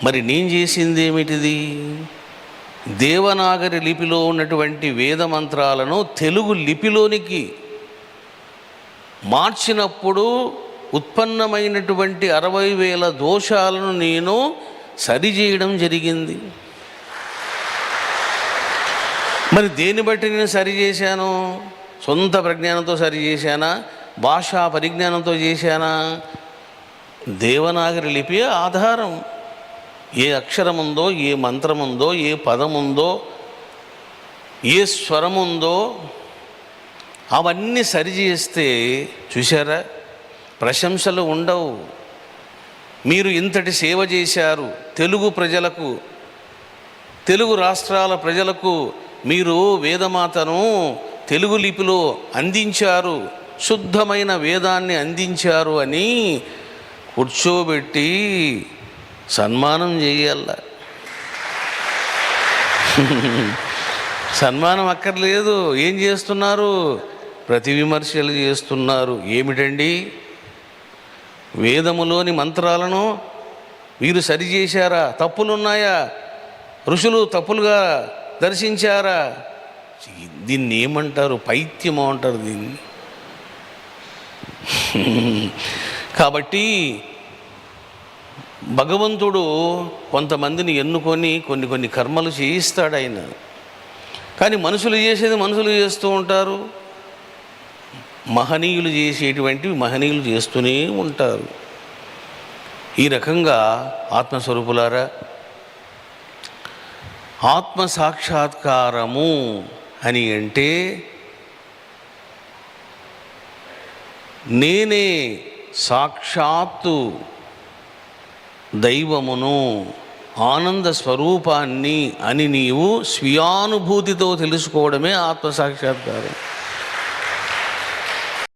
మరి నేను చేసింది ఏమిటిది? దేవనాగరి లిపిలో ఉన్నటువంటి వేద మంత్రాలను తెలుగు లిపిలోనికి మార్చినప్పుడు ఉత్పన్నమైనటువంటి 60,000 దోషాలను నేను సరిచేయడం జరిగింది. మరి దేన్ని బట్టి నేను సరిచేశాను? సొంత ప్రజ్ఞానంతో సరిచేశానా? భాషా పరిజ్ఞానంతో చేశానా? దేవనాగరి లిపి ఆధారం. ఏ అక్షరం ఉందో, ఏ మంత్రం ఉందో, ఏ పదం ఉందో, ఏ స్వరం ఉందో అవన్నీ సరిచేస్తే చూశారా, ప్రశంసలు ఉండవు. మీరు ఇంతటి సేవ చేశారు తెలుగు ప్రజలకు, తెలుగు రాష్ట్రాల ప్రజలకు. మీరు వేదమాతను తెలుగు లిపిలో అందించారు, శుద్ధమైన వేదాన్ని అందించారు అని కూర్చోబెట్టి సన్మానం చేయాల. సన్మానం అక్కర్లేదు. ఏం చేస్తున్నారు? ప్రతి విమర్శలు చేస్తున్నారు. ఏమిటండి? వేదములోని మంత్రాలను వీరు సరిచేశారా? తప్పులున్నాయా? ఋషులు తప్పులుగా దర్శించారా? దీన్ని ఏమంటారు? పైత్యము అంటారు దీన్ని. కాబట్టి భగవంతుడు కొంతమందిని ఎన్నుకొని కొన్ని కర్మలు చేయిస్తాడు ఆయన. కానీ మనుషులు చేసేది మనుషులు చేస్తూ ఉంటారు, మహనీయులు చేసేటువంటివి మహనీయులు చేస్తూనే ఉంటారు. ఈ రకంగా ఆత్మస్వరూపులారా, ఆత్మ సాక్షాత్కారము అని అంటే నేనే సాక్షాత్తు దైవమును, ఆనంద స్వరూపాన్ని అని నీవు స్వీయానుభూతితో తెలుసుకోవడమే ఆత్మ సాక్షాత్కారం.